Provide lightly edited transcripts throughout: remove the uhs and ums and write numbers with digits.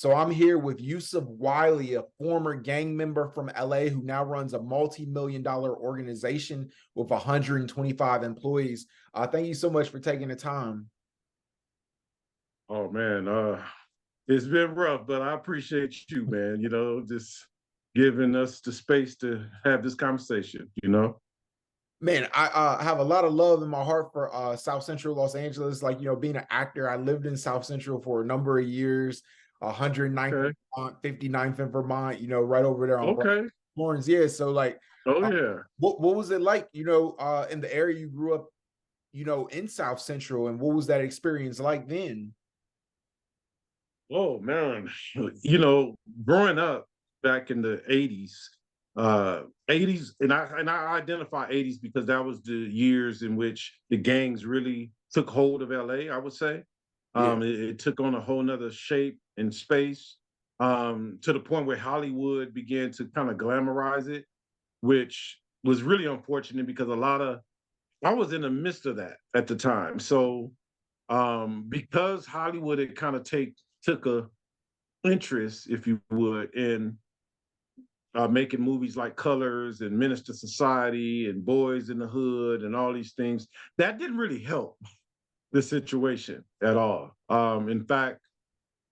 So I'm here with Yusef Wiley, a former gang member from LA who now runs a multi-million-dollar organization with 125 employees. Thank you so much for taking the time. Oh man, it's been rough, but I appreciate you, man. Just giving us the space to have this conversation. Man, I have a lot of love in my heart for South Central Los Angeles. Being an actor, I lived in South Central for a number of years, 109th in Okay. Vermont, 59th in Vermont, right over there on Okay. Lawrence. Yeah. So Oh uh, yeah. what was it like, in the area you grew up, in South Central, and what was that experience like then? Oh man. Growing up back in the 80s, 80s, and I identify 80s because that was the years in which the gangs really took hold of LA, I would say. Yeah. It took on a whole nother shape and space, to the point where Hollywood began to kind of glamorize it, which was really unfortunate because I was in the midst of that at the time. So because Hollywood had kind of took a interest, if you would, in making movies like Colors and Minister Society and Boys in the Hood and all these things, that didn't really help the situation at all. In fact,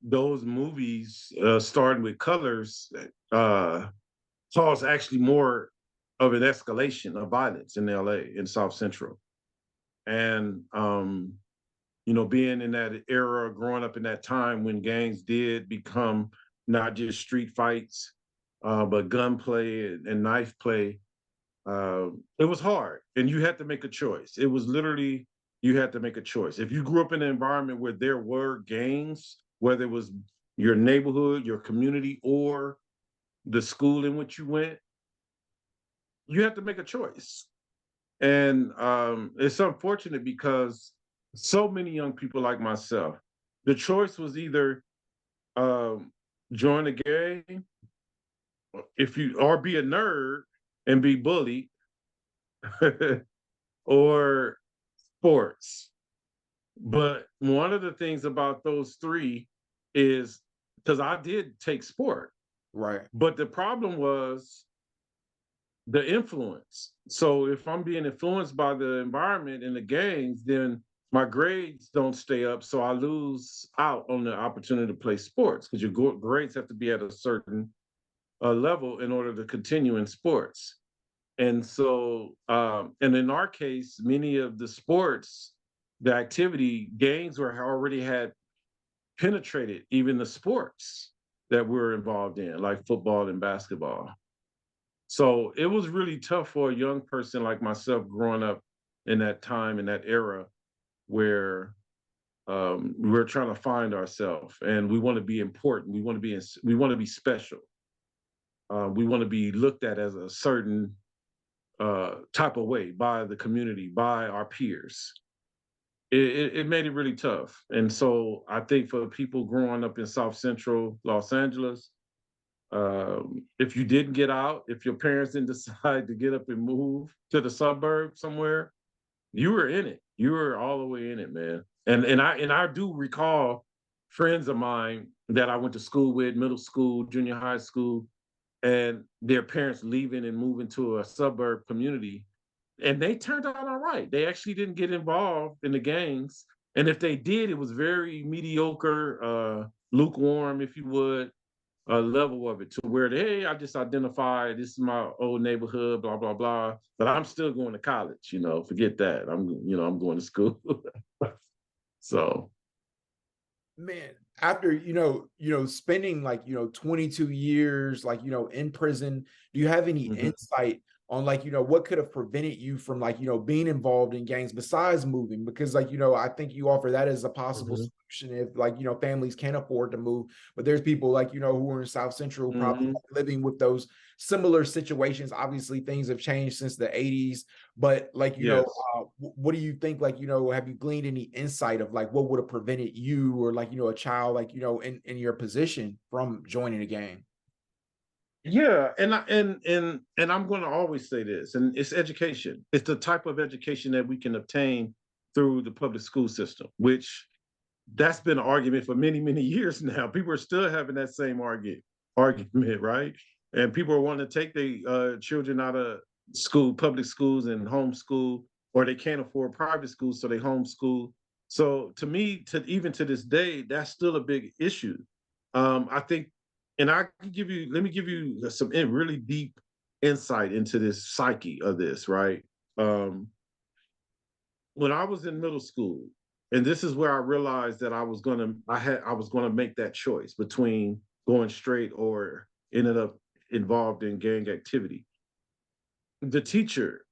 those movies, starting with Colors, caused actually more of an escalation of violence in LA, in South Central. And being in that era, growing up in that time when gangs did become not just street fights, but gunplay and knife play, it was hard. And you had to make a choice. It was literally, you had to make a choice. If you grew up in an environment where there were gangs, whether it was your neighborhood, your community, or the school in which you went, you had to make a choice. And it's unfortunate because so many young people like myself, the choice was either um, join a gang, or be a nerd and be bullied, or sports. But one of the things about those three is, because I did take sport, Right. but the problem was the influence. So if I'm being influenced by the environment and the gangs, then my grades don't stay up. So I lose out on the opportunity to play sports because your grades have to be at a certain level in order to continue in sports. And so, and in our case, many of the sports, the activity, gangs were already had penetrated even the sports that we're involved in, like football and basketball. So it was really tough for a young person like myself growing up in that time, in that era, where we're trying to find ourselves and we want to be important. We want to be special. We want to be looked at as a certain type of way by the community, by our peers. It made it really tough. And so I think for people growing up in South Central Los Angeles, if you didn't get out, if your parents didn't decide to get up and move to the suburb somewhere, you were in it. You were all the way in it, man. And I do recall friends of mine that I went to school with, middle school, junior high school, and their parents leaving and moving to a suburb community. And they turned out all right. They actually didn't get involved in the gangs. And if they did, it was very mediocre, lukewarm, if you would, level of it, to where hey, I just identify this is my old neighborhood, blah blah blah. But I'm still going to college. Forget that. I'm going to school. So Man, after spending 22 years in prison, do you have any mhm, insight on what could have prevented you from being involved in gangs besides moving? Because I think you offer that as a possible mhm, solution if families can't afford to move, but there's people who are in South Central probably mhm. living with those similar situations. Obviously things have changed since the 80s, but Yes. what do you think, have you gleaned any insight of what would have prevented you or a child in your position from joining a gang? Yeah, and I'm going to always say this, and it's education. It's the type of education that we can obtain through the public school system, which that's been an argument for many, many years now. People are still having that same argument, right? And people are wanting to take their children out of school, public schools, and homeschool, or they can't afford private schools, so they homeschool. So to me, to even to this day, that's still a big issue. I think, and I can give you, let me give you some really deep insight into this psyche of this, right? Um, when I was in middle school, and this is where I realized that I was gonna make that choice between going straight or ended up involved in gang activity. The teacher,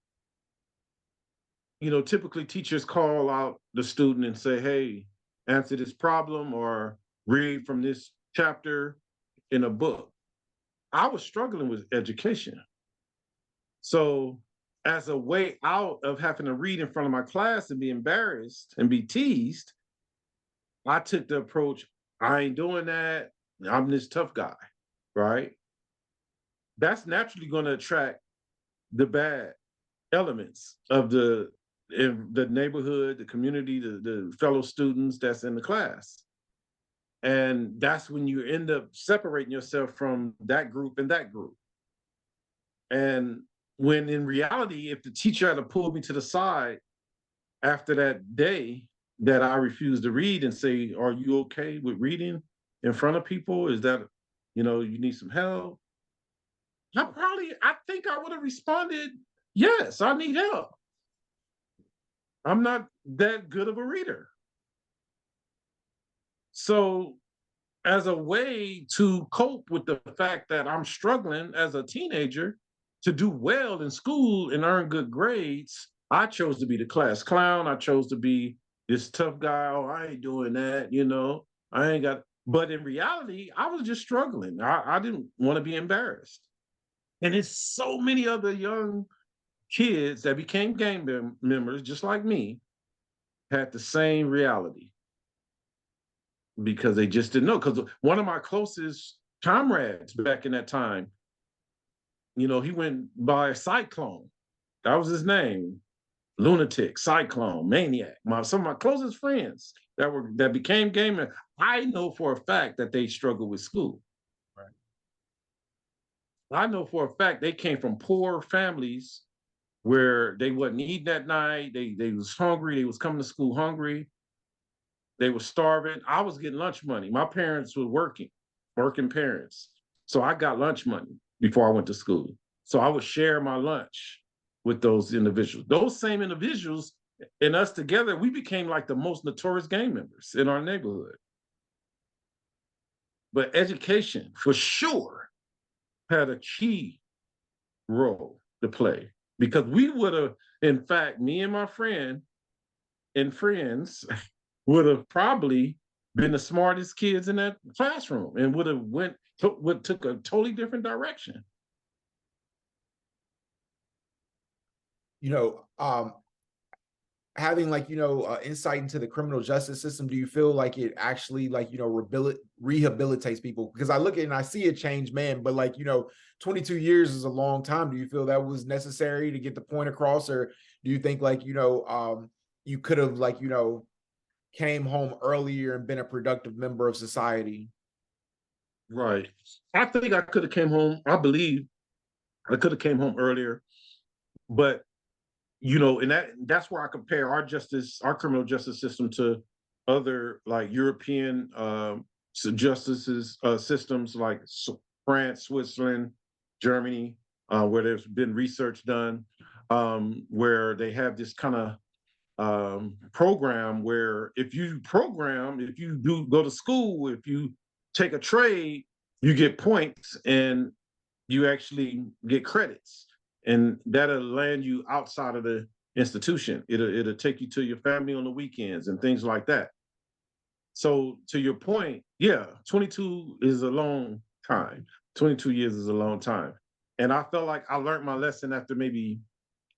typically teachers call out the student and say, "Hey, answer this problem or read from this chapter in a book." I was struggling with education. So, as a way out of having to read in front of my class and be embarrassed and be teased, I took the approach, I ain't doing that. I'm this tough guy, right? That's naturally going to attract the bad elements of the neighborhood, the community, the fellow students that's in the class. And that's when you end up separating yourself from that group and that group. And when in reality, if the teacher had to pull me to the side after that day that I refused to read and say, "Are you okay with reading in front of people? Is that, you need some help?" I think I would have responded, "Yes, I need help. I'm not that good of a reader." So, as a way to cope with the fact that I'm struggling as a teenager to do well in school and earn good grades, I chose to be the class clown. I chose to be this tough guy. Oh, I ain't doing that, I ain't got. But in reality, I was just struggling. I didn't want to be embarrassed. And it's so many other young kids that became members, just like me, had the same reality because they just didn't know. Because one of my closest comrades back in that time, he went by Cyclone. That was his name. Lunatic, Cyclone, Maniac. Some of my closest friends that became gamers, I know for a fact that they struggled with school. Right. I know for a fact they came from poor families where they wasn't eating that night. They was hungry. They was coming to school hungry. They were starving. I was getting lunch money. My parents were working parents. So I got lunch money before I went to school. So I would share my lunch with those individuals. Those same individuals and us together, we became like the most notorious gang members in our neighborhood. But education, for sure, had a key role to play because we would have, in fact, me and my friend and friends would have probably been the smartest kids in that classroom and would have took a totally different direction. You know, having like insight into the criminal justice system, do you feel like it actually like rehabilitates people? Because I look at it and I see a changed man, but 22 years is a long time. Do you feel that was necessary to get the point across, or do you think you could have came home earlier and been a productive member of society? Right. I think I could have came home. I believe I could have came home earlier, but and that's where I compare our criminal justice system to other like European justices systems like France, Switzerland, Germany, where there's been research done, where they have this kind of program where if you do go to school, if you take a trade, you get points and you actually get credits, and that'll land you outside of the institution. It'll take you to your family on the weekends and things like that. So to your point, yeah, 22 is a long time. 22 years is a long time. And I felt like I learned my lesson after maybe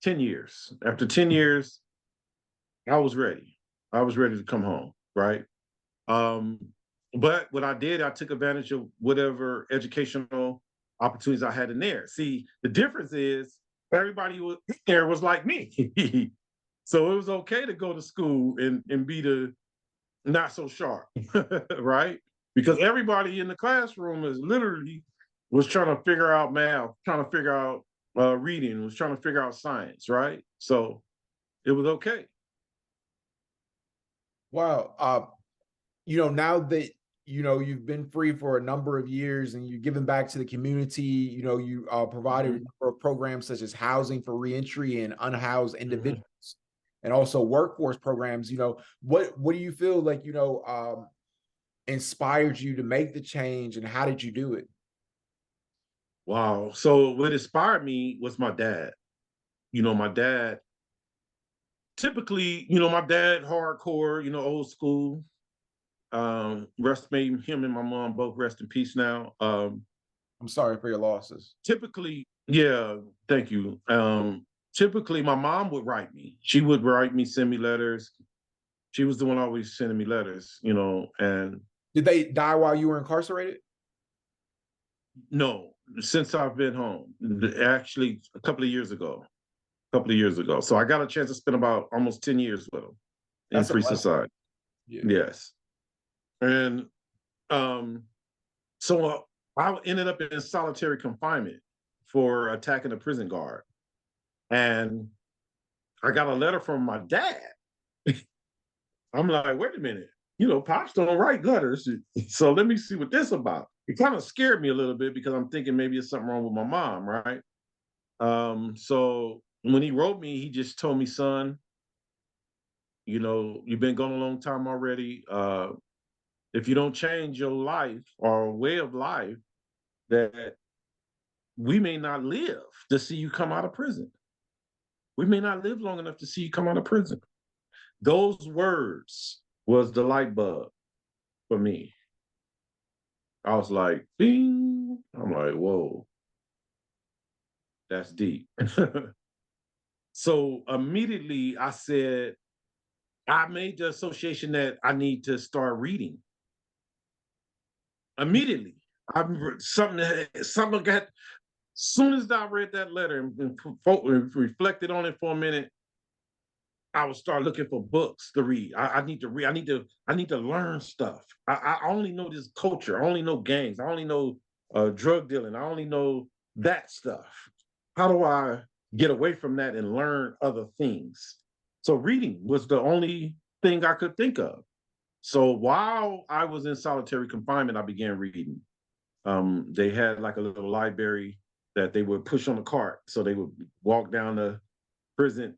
10 years. After 10 years, I was ready. I was ready to come home, right? Um, but what I did, I took advantage of whatever educational opportunities I had in there. See, the difference is everybody there was like me. So it was okay to go to school and be the not so sharp, right? Because everybody in the classroom is literally was trying to figure out math, trying to figure out reading, was trying to figure out science, right? So it was okay. Wow. Now that you've been free for a number of years and you've given back to the community, you provided a Hmm. number of programs such as housing for reentry and unhoused Hmm. individuals, and also workforce programs. What do you feel like inspired you to make the change, and how did you do it? Wow. So what inspired me was my dad. My dad typically, my dad hardcore, old school. Rest may him and my mom both rest in peace now. I'm sorry for your losses. Typically, yeah, thank you. Typically my mom would write me. She would write me, send me letters. She was the one always sending me letters, and Did they die while you were incarcerated? no, since I've been home, actually a couple of years ago. So I got a chance to spend about almost 10 years with him in That's a free blessing. society. Yeah. Yes. And um, so I ended up in solitary confinement for attacking a prison guard. And I got a letter from my dad. I'm like, wait a minute, Pops don't write letters. So let me see what this about. It kind of scared me a little bit because I'm thinking maybe it's something wrong with my mom, right? So when he wrote me, he just told me, son, you've been gone a long time already. If you don't change your life or way of life, that we may not live to see you come out of prison. We may not live long enough to see you come out of prison. Those words was the light bulb for me. I was like, bing. I'm like, whoa, that's deep. So immediately I said, I made the association that I need to start reading. Immediately. Something got, soon as I read that letter and reflected on it for a minute, I would start looking for books to read. I need to read. I need to learn stuff. I only know this culture. I only know gangs. I only know drug dealing. I only know that stuff. How do I get away from that and learn other things? So reading was the only thing I could think of. So while I was in solitary confinement, I began reading. They had like a little library that they would push on the cart. So they would walk down the prison,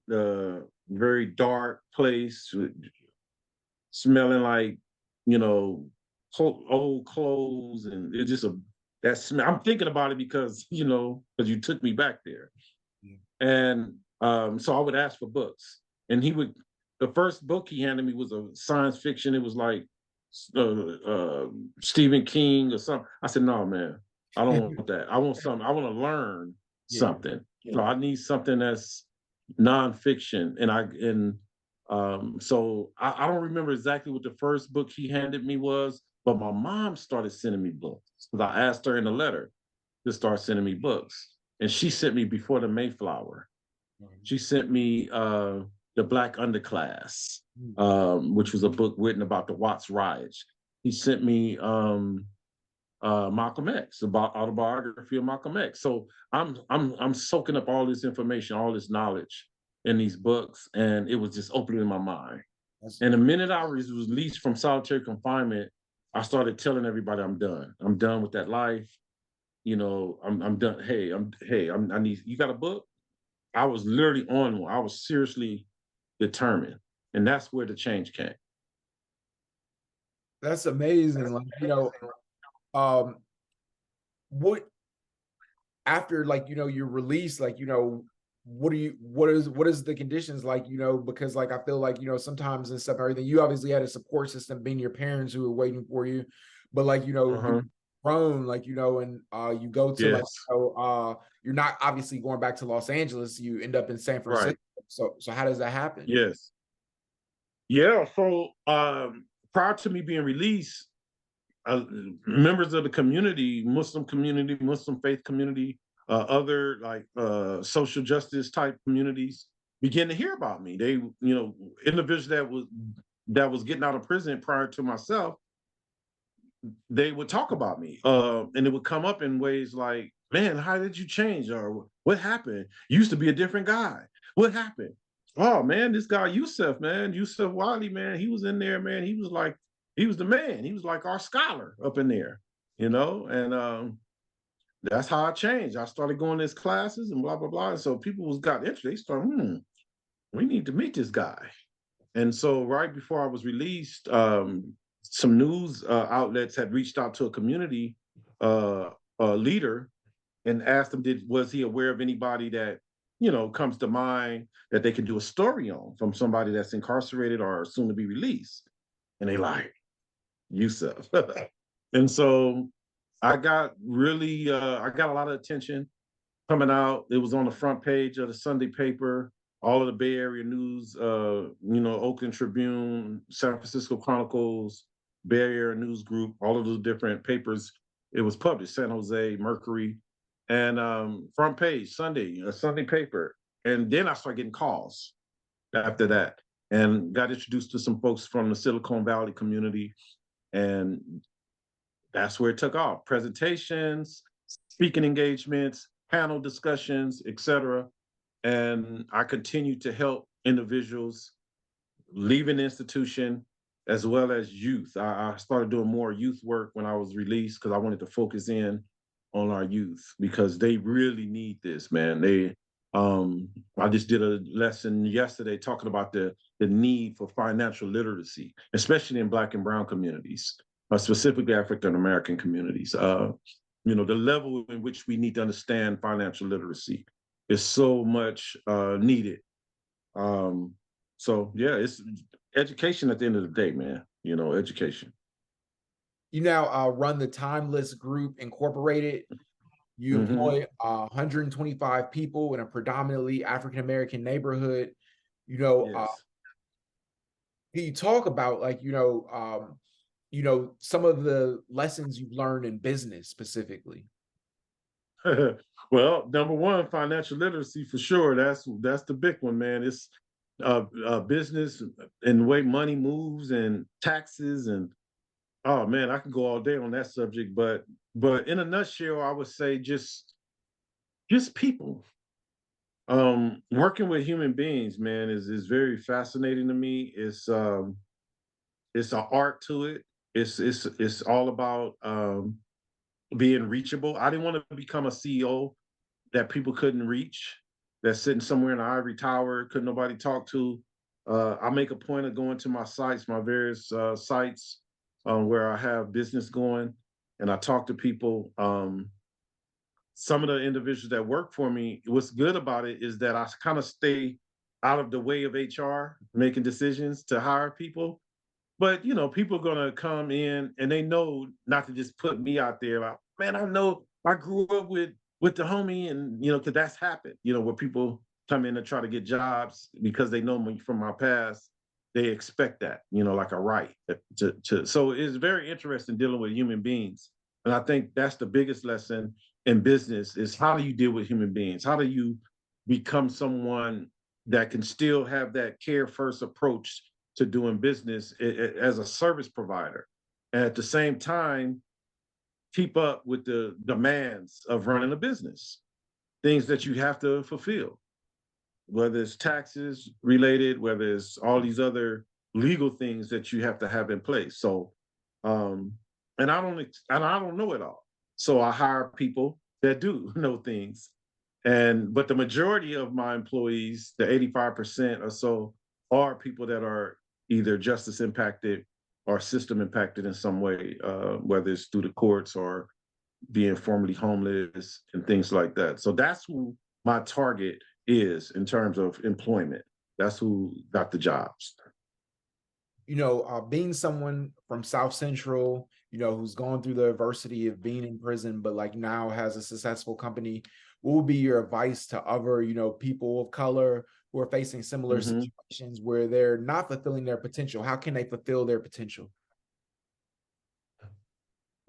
very dark place, smelling like, you know, old clothes. And it's just that smell. I'm thinking about it because, because you took me back there. Yeah. And so I would ask for books. And the first book he handed me was a science fiction. It was like Stephen King or something. I said, no, man, I don't want that. I want something. I want to learn Yeah. something. So I need something that's nonfiction. So I don't remember exactly what the first book he handed me was, but my mom started sending me books because I asked her in the letter to start sending me books, and she sent me Before the Mayflower. She sent me The Black Underclass, which was a book written about the Watts riots. He sent me Malcolm X, about autobiography of Malcolm X. So I'm soaking up all this information, all this knowledge in these books, and it was just opening my mind. That's And the minute I was released from solitary confinement, I started telling everybody I'm done. I'm done with that life. I'm done. I need. You got a book? I was literally on one. I was seriously determined, and that's where the change came. that's amazing. Like, um, what after, like, you're released, like, what is the conditions like, because like I feel like, sometimes and stuff, everything, you obviously had a support system being your parents who were waiting for you, but like, you Uh-huh. grown, like, and you go to like, Yes. you're not obviously going back to Los Angeles, you end up in San Francisco. Right. So how does that happen? Yes. Yeah. So prior to me being released, members of the community, Muslim faith community, other like social justice type communities began to hear about me. They, individuals that that was getting out of prison prior to myself, they would talk about me. And it would come up in ways like, man, how did you change? Or what happened? You used to be a different guy. What happened? Oh man, this guy Yusef, man, Yusef Wiley, man, he was in there, man. He was the man. He was like our scholar up in there, you know? And that's how I changed. I started going to his classes and blah, blah, blah. And so people got interested. They started, we need to meet this guy. And so right before I was released, some news outlets had reached out to a community leader and asked him, was he aware of anybody that, you know, comes to mind that they can do a story on from somebody that's incarcerated or soon to be released? And they like, Yusef. And so I got a lot of attention coming out. It was on the front page of the Sunday paper, all of the Bay Area news, Oakland Tribune, San Francisco Chronicles, Bay Area News Group, all of those different papers. It was published, San Jose, Mercury, and front page, Sunday, a Sunday paper. And then I started getting calls after that and got introduced to some folks from the Silicon Valley community. And that's where it took off. Presentations, speaking engagements, panel discussions, etc. And I continued to help individuals leaving the institution as well as youth. I started doing more youth work when I was released because I wanted to focus in on our youth because they really need this, man. I just did a lesson yesterday talking about the need for financial literacy, especially in Black and Brown communities, specifically African American communities. The level in which we need to understand financial literacy is so much needed. So yeah, it's education at the end of the day, man. Education. You now run the Timeless Group Incorporated. You employ 125 people in a predominantly African American neighborhood. Yes. Can you talk about some of the lessons you've learned in business specifically? Well, number one, financial literacy for sure. That's the big one, man. It's business and the way money moves and taxes and oh man, I can go all day on that subject. But in a nutshell, I would say just people. Working with human beings, man, is very fascinating to me. It's an art to it. It's all about being reachable. I didn't want to become a CEO that people couldn't reach, that's sitting somewhere in an ivory tower, couldn't nobody talk to. I make a point of going to my sites, my various sites where I have business going, and I talk to people. Some of the individuals that work for me, what's good about it is that I kind of stay out of the way of HR making decisions to hire people. But people are gonna come in and they know not to just put me out there. Like, man, I know I grew up with the homie, and because that's happened. Where people come in and try to get jobs because they know me from my past. They expect that, like a right to. So it's very interesting dealing with human beings, and I think that's the biggest lesson in business is how do you deal with human beings? How do you become someone that can still have that care first approach to doing business as a service provider, and at the same time keep up with the demands of running a business, things that you have to fulfill, whether it's taxes related, whether it's all these other legal things that you have to have in place. So, and I don't know it all. So I hire people that do know things. But the majority of my employees, the 85% or so, are people that are either justice impacted or system impacted in some way, whether it's through the courts or being formerly homeless and things like that. So that's who my target is in terms of employment. That's who got the jobs. Being someone from South Central, who's gone through the adversity of being in prison, but like now has a successful company, what would be your advice to other, people of color who are facing similar situations where they're not fulfilling their potential? How can they fulfill their potential?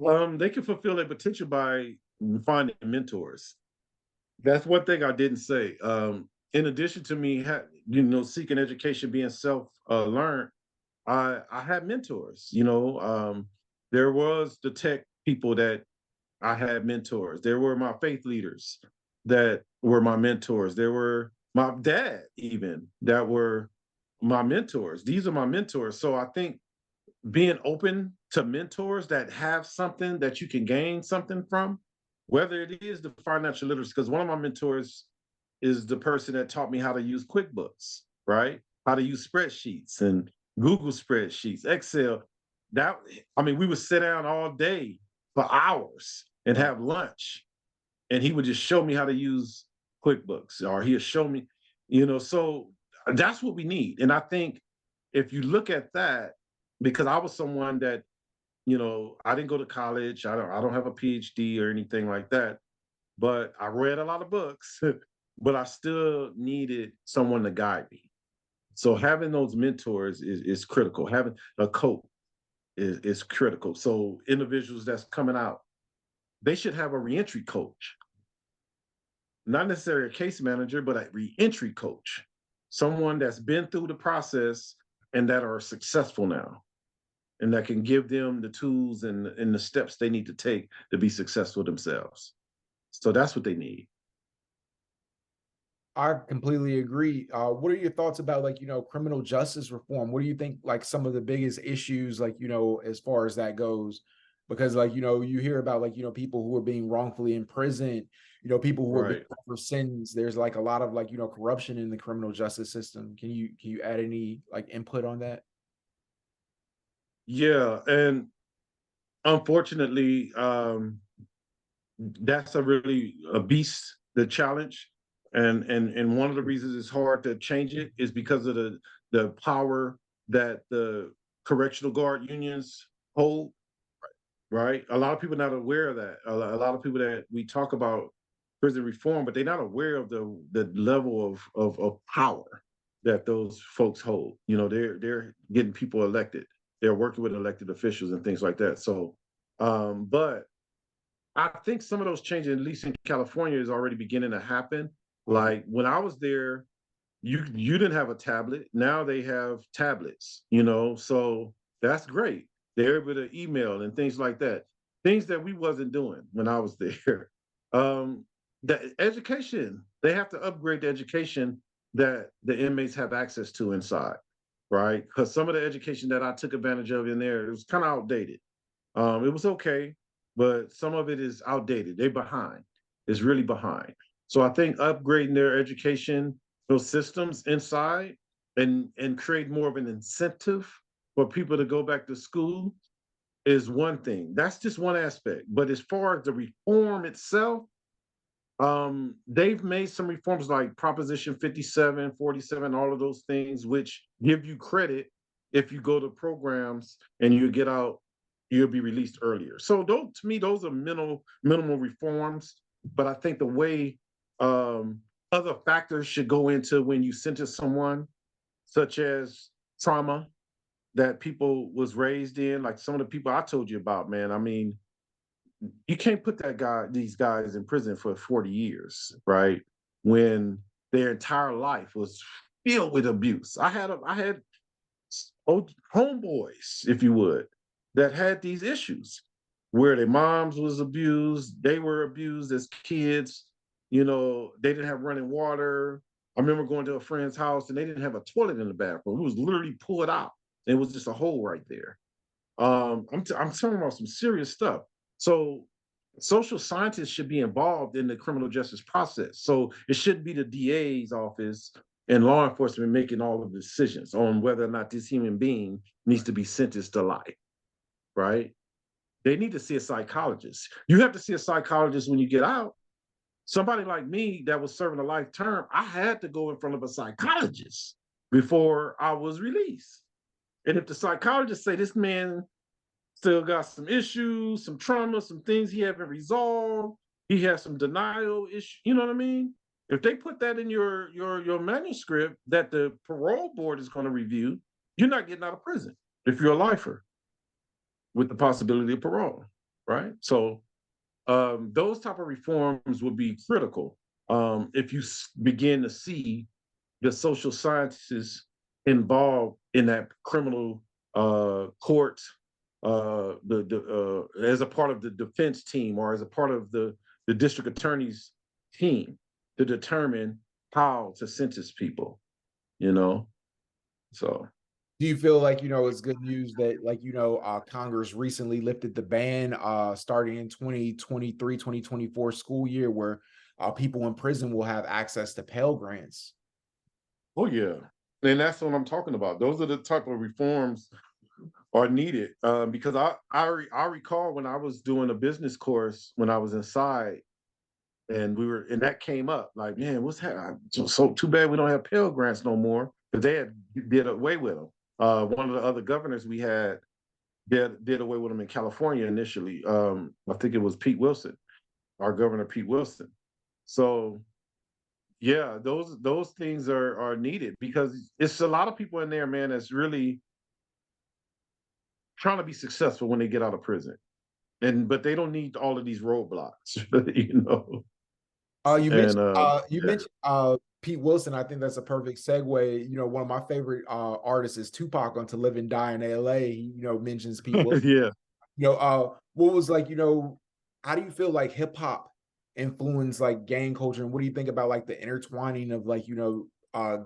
They can fulfill their potential by finding mentors. That's one thing I didn't say. In addition to me, seeking education, being self-learned, I had mentors. There was the tech people that I had mentors. There were my faith leaders that were my mentors. There were my dad even that were my mentors. These are my mentors. So I think being open to mentors that have something that you can gain something from, whether it is the financial literacy, because one of my mentors is the person that taught me how to use QuickBooks, right? How to use spreadsheets and Google spreadsheets, Excel. That I mean, we would sit down all day for hours and have lunch, and he would just show me how to use QuickBooks, or he'd show me, So that's what we need. And I think if you look at that, because I was someone that, I didn't go to college. I don't have a PhD or anything like that, but I read a lot of books, but I still needed someone to guide me. So having those mentors is critical. Having a coach is critical. So individuals that's coming out, they should have a reentry coach, not necessarily a case manager, but a reentry coach, someone that's been through the process and that are successful now, and that can give them the tools and the steps they need to take to be successful themselves. So that's what they need. I completely agree. What are your thoughts about like, criminal justice reform? What do you think like some of the biggest issues, like, as far as that goes? Because like, you hear about like, people who are being wrongfully imprisoned, people who are being Right. for sins. There's like a lot of like, corruption in the criminal justice system. Can you add any like input on that? Yeah. And unfortunately, that's a beast, the challenge. And one of the reasons it's hard to change it is because of the power that the correctional guard unions hold, right? A lot of people are not aware of that. A lot of people that we talk about prison reform, but they're not aware of the level of power that those folks hold. They're getting people elected. They're working with elected officials and things like that. So, but I think some of those changes, at least in California, is already beginning to happen. Like when I was there, you didn't have a tablet. Now they have tablets, so that's great. They're able to email and things like that. Things that we wasn't doing when I was there. Um, the education, they have to upgrade the education that the inmates have access to inside, right? Because some of the education that I took advantage of in there, it was kind of outdated. It was okay, but some of it is outdated. They're behind. It's really behind. So I think upgrading their education, those systems inside, and create more of an incentive for people to go back to school is one thing. That's just one aspect. But as far as the reform itself, they've made some reforms like Proposition 57, 47, all of those things, which give you credit if you go to programs and you get out, you'll be released earlier. So those, to me, those are minimal reforms. But I think the way um, other factors should go into when you sentence someone, such as trauma that people was raised in, like some of the people I told you about, man. I mean, you can't put these guys in prison for 40 years, right? When their entire life was filled with abuse. I had old homeboys, if you would, that had these issues where their moms was abused, they were abused as kids, they didn't have running water. I remember going to a friend's house and they didn't have a toilet in the bathroom. It was literally pulled out. It was just a hole right there. I'm talking about some serious stuff. So social scientists should be involved in the criminal justice process. So it shouldn't be the DA's office and law enforcement making all of the decisions on whether or not this human being needs to be sentenced to life, right? They need to see a psychologist. You have to see a psychologist when you get out. Somebody like me that was serving a life term, I had to go in front of a psychologist before I was released. And if the psychologist say this man still got some issues, some trauma, some things he haven't resolved. He has some denial issue. You know what I mean? If they put that in your manuscript that the parole board is going to review, you're not getting out of prison if you're a lifer with the possibility of parole, right? So those type of reforms would be critical if you begin to see the social sciences involved in that criminal court, as a part of the defense team or as a part of the district attorney's team to determine how to sentence people, you know? So. Do you feel like, it's good news that, like, Congress recently lifted the ban starting in 2023-2024 school year where people in prison will have access to Pell Grants? Oh yeah, and that's what I'm talking about. Those are the type of reforms are needed, because I recall when I was doing a business course when I was inside, and that came up like, man, what's happening? So too bad we don't have Pell Grants no more because they had did away with them. One of the other governors we had did away with them in California initially. I think it was Pete Wilson, our governor Pete Wilson. So yeah, those things are needed because it's a lot of people in there, man, that's really trying to be successful when they get out of prison. But they don't need all of these roadblocks, you know. You And mentioned you yeah, mentioned Pete Wilson. I think that's a perfect segue. One of my favorite artists is Tupac on "To Live and Die in L.A." He, mentions Pete Wilson. yeah. What was like, how do you feel like hip hop influenced like gang culture, and what do you think about like the intertwining of like,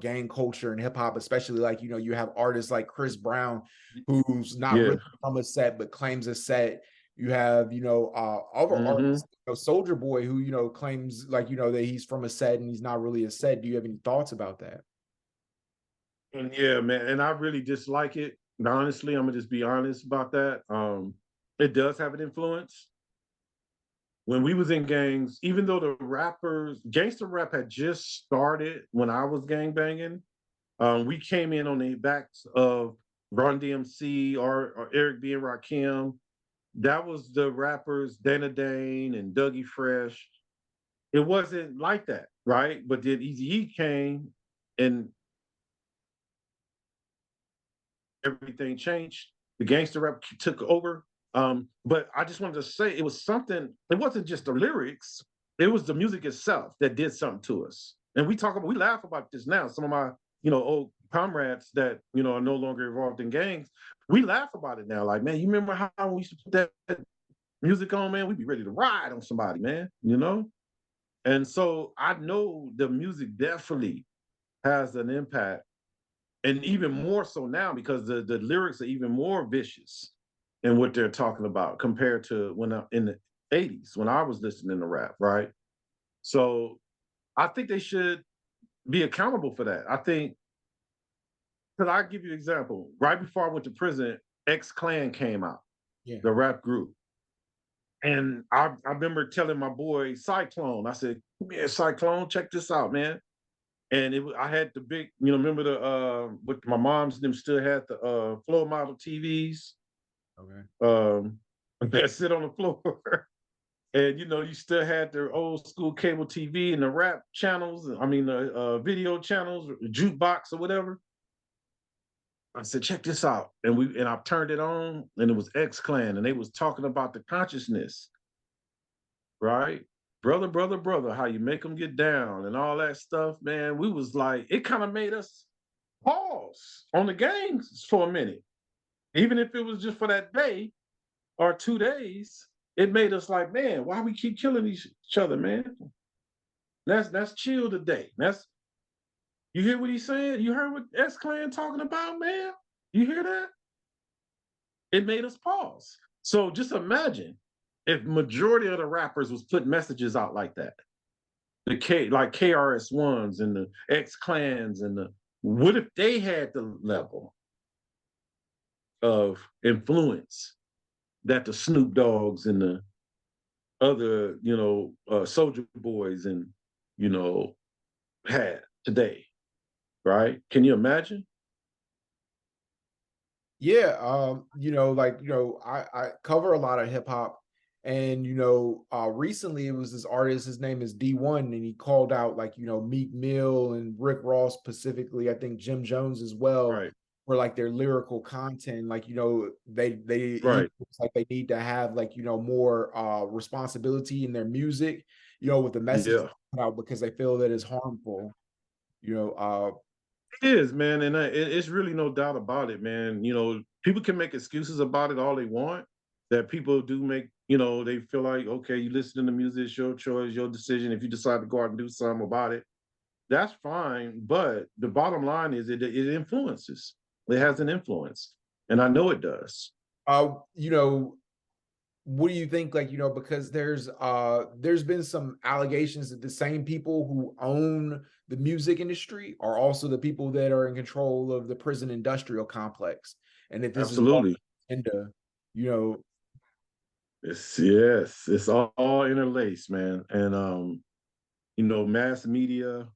gang culture and hip hop, especially like, you have artists like Chris Brown, who's not Yeah. really from a set but claims a set. You have, other Hmm. artists, Soldier Boy, who, claims like, that he's from a set and he's not really a set. Do you have any thoughts about that? And yeah, man, and I really dislike it. And honestly, I'm gonna just be honest about that. It does have an influence. When we was in gangs, even though the rappers, gangster rap had just started when I was gang banging, we came in on the backs of Run DMC or Eric B and Rakim. That was the rappers Dana Dane and Dougie Fresh. It wasn't like that, right? But then Eazy-E came and everything changed. The gangster rap took over. But I just wanted to say it was something, it wasn't just the lyrics, it was the music itself that did something to us. And we laugh about this now. Some of my, old comrades that, are no longer involved in gangs, we laugh about it now. Like, man, you remember how we used to put that music on, man? We'd be ready to ride on somebody, man. And so I know the music definitely has an impact, and even more so now because the lyrics are even more vicious in what they're talking about compared to when in the 80s when I was listening to rap, right? So I think they should be accountable for that. I think, because I give you an example. Right before I went to prison, X Clan came out, Yeah. the rap group. And I remember telling my boy Cyclone, I said, "Man, Cyclone, check this out, man." And I had the big, remember the with my mom's them still had the floor model TVs Okay. that sit on the floor. And you still had their old school cable TV and the rap channels, I mean the video channels, jukebox or whatever. I said, check this out. And I turned it on and it was X Clan and they was talking about the consciousness, right? Brother, brother, brother, how you make them get down and all that stuff, man. We was like, it kind of made us pause on the games for a minute. Even if it was just for that day or 2 days, it made us like, man, why we keep killing each other, man? That's chill today. You hear what he's saying? You heard what S Clan talking about, man? You hear that? It made us pause. So just imagine if majority of the rappers was putting messages out like that. The like KRS Ones and the X Clans and the what if they had the level of influence that the Snoop Dogs and the other, Soldier Boys and you know had today, right? Can you imagine? Yeah, like, I cover a lot of hip hop, and recently it was this artist, his name is D1, and he called out like, Meek Mill and Rick Ross specifically, I think Jim Jones as well, Right, for like their lyrical content. Like, he right, feels like they need to have like, more responsibility in their music, with the message yeah. out, because they feel that it's harmful, you know, uh It is, man, and it's really no doubt about it, man. people can make excuses about it all they want. That people do make, they feel like, okay, you listen to music, it's your choice, your decision. If you decide to go out and do something about it, that's fine. But the bottom line is it influences. It has an influence, and I know it does. You know, what do you think, like, because there's been some allegations that the same people who own the music industry are also the people that are in control of the prison industrial complex, and that this is all Absolutely. agenda, you know. It's all interlaced, man. And mass media,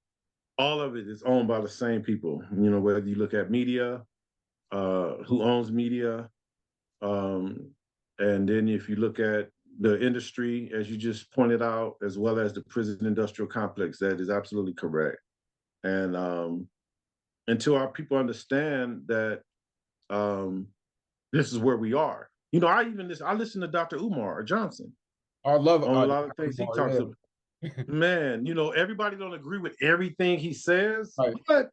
all of it is owned by the same people. Whether you look at media, who owns media, um, and then if you look at the industry, as you just pointed out, as well as the prison industrial complex, that is absolutely correct. And until our people understand that um, this is where we are. I listen to Dr. Umar Johnson I love on a lot of things he talks yeah. about. Man, everybody don't agree with everything he says, Right. but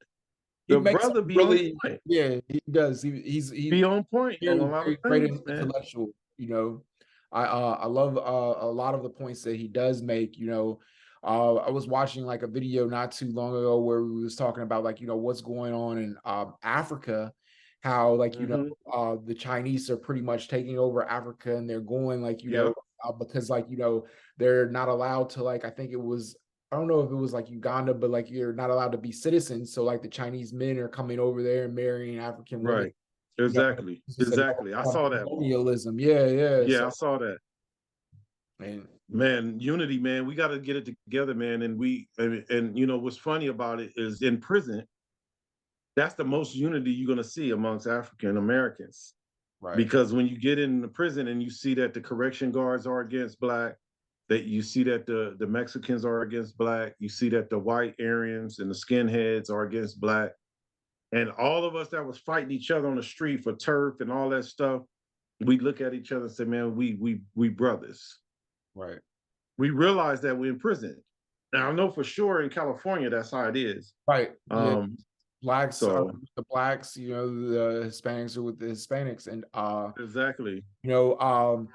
He the makes brother some be on really, point. yeah, he does. He's Be on point on a very, lot of very great things, man. intellectual, you know. I love a lot of the points that he does make, you know. I was watching like a video not too long ago where we was talking about, like, what's going on in Africa, how, like, Hmm. the Chinese are pretty much taking over Africa, and they're going, like, Yep. because, like, they're not allowed to, like, I think it was, I don't know if it was like Uganda, but like you're not allowed to be citizens. So like the Chinese men are coming over there and marrying African women. Right. You know, Exactly. it's just Exactly. I saw that one. colonialism. Yeah, yeah. Yeah, I So, saw that. and Man, unity, man. We got to get it together, man. And what's funny about it is in prison, that's the most unity you're gonna see amongst African Americans. right, Because when you get in the prison and you see that the correction guards are against black, that you see that the Mexicans are against black, you see that the white Aryans and the skinheads are against black, and all of us that was fighting each other on the street for turf and all that stuff, we look at each other and say, man, we brothers. right, We realize that we're in prison. Now I know for sure in California that's how it is. right. Yeah, Um, blacks are so with the blacks. The Hispanics are with the Hispanics, and exactly. you know,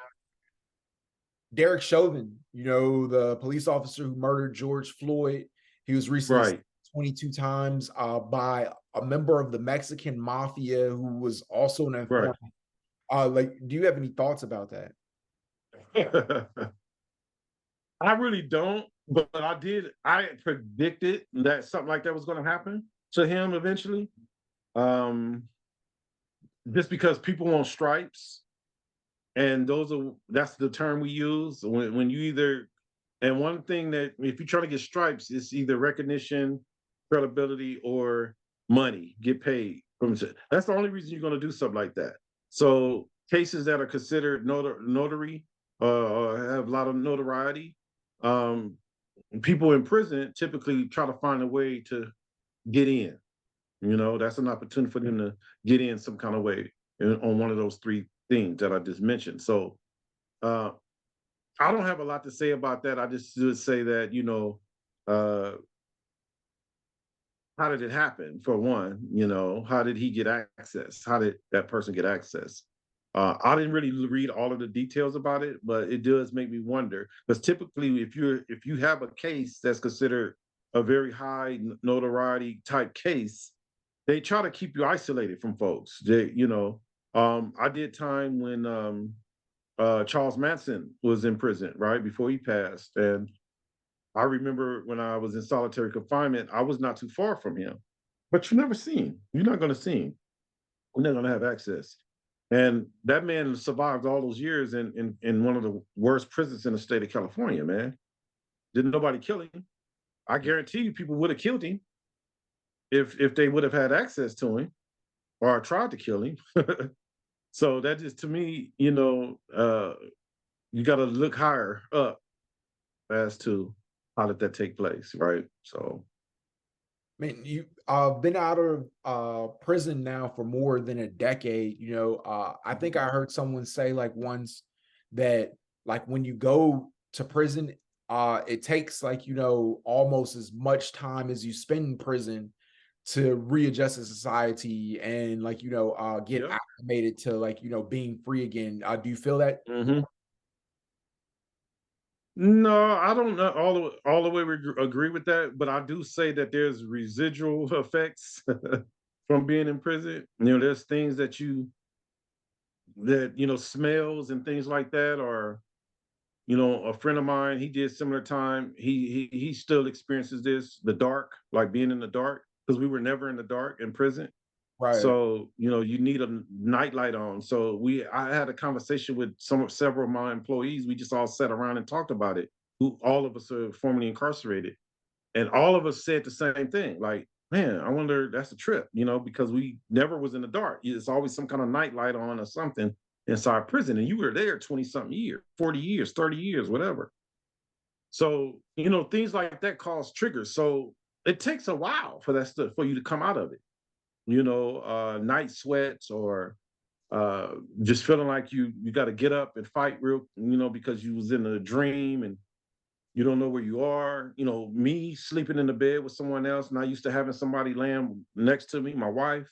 Derek Chauvin, the police officer who murdered George Floyd, he was recently Right. sentenced 22 times by a member of the Mexican mafia who was also an Right. informant. Like, do you have any thoughts about that? I really don't, but I did. I predicted that something like that was going to happen to him eventually. Um, just because people want stripes, and that's the term we use when you either. And one thing that if you try to get stripes, it's either recognition, credibility, or money. Get paid from it. That's the only reason you're going to do something like that. So cases that are considered notary or have a lot of notoriety, um, people in prison typically try to find a way to get in. That's an opportunity for them to get in some kind of way on one of those three things that I just mentioned. So uh, I don't have a lot to say about that. I just would say that, uh, how did it happen? For one, how did he get access? How did that person get access? I didn't really read all of the details about it, but it does make me wonder. Because typically, if you have a case that's considered a very high notoriety type case, they try to keep you isolated from folks. I did time when Charles Manson was in prison, right before he passed, and I remember when I was in solitary confinement, I was not too far from him, but you never see him. You're not going to see him. You're not going to have access. And that man survived all those years in one of the worst prisons in the state of California, man. Didn't nobody kill him. I guarantee you people would have killed him if they would have had access to him or tried to kill him. So that just to me, you got to look higher up as to how did that take place, right? So I mean, you been out of prison now for more than a decade. I think I heard someone say like once that, like, when you go to prison, it takes, like, almost as much time as you spend in prison to readjust to society and like, get Yep. acclimated to like, being free again. Do you feel that? Hmm. No, I don't know all the way agree with that, but I do say that there's residual effects from being in prison. There's things that smells and things like that, or a friend of mine, he did similar time. He still experiences this, the dark, like being in the dark, because we were never in the dark in prison. Right. So, you need a nightlight on. So I had a conversation with several of my employees. We just all sat around and talked about it. Who all of us are formerly incarcerated. And all of us said the same thing. Like, man, I wonder, that's a trip, because we never was in the dark. It's always some kind of nightlight on or something inside prison. And you were there 20 something years, 40 years, 30 years, whatever. So, things like that cause triggers. So it takes a while for that stuff for you to come out of it. Night sweats, or just feeling like you got to get up and fight because you was in a dream and you don't know where you are. Me sleeping in the bed with someone else, and I used to having somebody laying next to me, my wife.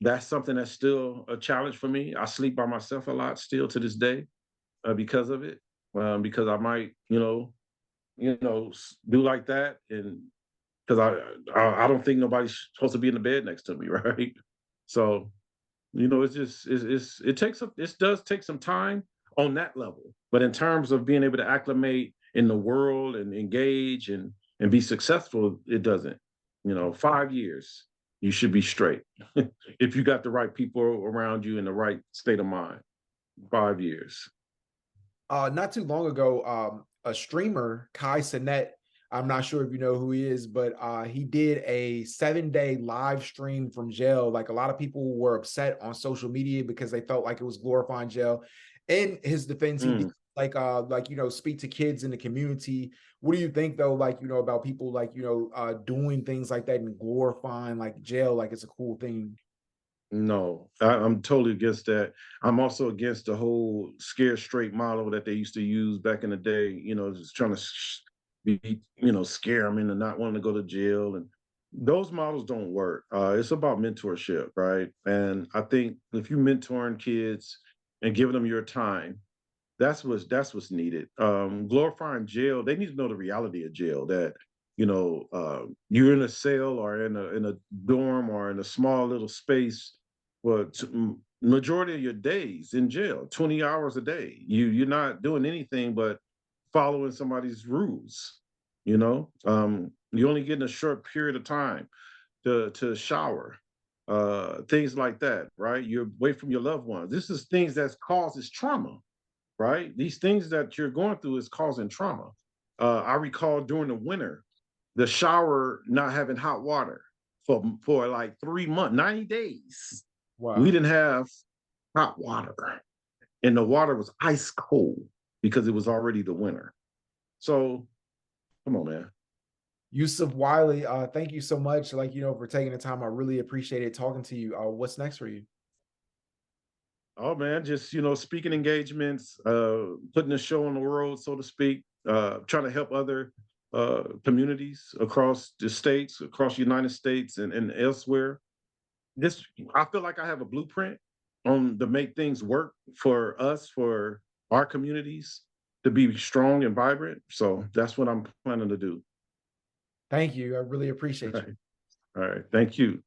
That's something that's still a challenge for me. I sleep by myself a lot still to this day because of it. Because I might, do like that, and because I don't think nobody's supposed to be in the bed next to me, right? So it's just it does take some time on that level, but in terms of being able to acclimate in the world and engage and be successful, it doesn't. 5 years, you should be straight if you got the right people around you in the right state of mind. 5 years. Not too long ago, a streamer, Kai Sinet, I'm not sure if you know who he is, but he did a 7-day live stream from jail. Like a lot of people were upset on social media because they felt like it was glorifying jail. In his defense, he did Mm. speak to kids in the community. What do you think though, about people doing things like that and glorifying like jail like it's a cool thing? No, I'm totally against that. I'm also against the whole scare straight model that they used to use back in the day. Just trying to scare them into not wanting to go to jail, and those models don't work. It's about mentorship, right? And I think if you mentoring kids and giving them your time, that's what's needed. Glorifying jail, they need to know the reality of jail. That you're in a cell or in a dorm or in a small little space for majority of your days in jail, 20 hours a day. You're not doing anything but following somebody's rules. You only getting a short period of time to shower, things like that, right? You're away from your loved ones. This is things that causes trauma, right? These things that you're going through is causing trauma. I recall during the winter, the shower not having hot water for like 3 months, 90 days. We Wow. didn't have hot water, and the water was ice cold because it was already the winter. So come on, man. Yusef Wiley, thank you so much, for taking the time. I really appreciate it talking to you. What's next for you? Oh man, just speaking engagements, putting a show on the road, so to speak, trying to help other communities across the states, across the United States and elsewhere. This I feel like I have a blueprint on to make things work for us, for our communities to be strong and vibrant. So that's what I'm planning to do. Thank you. I really All appreciate you. right. All right. Thank you.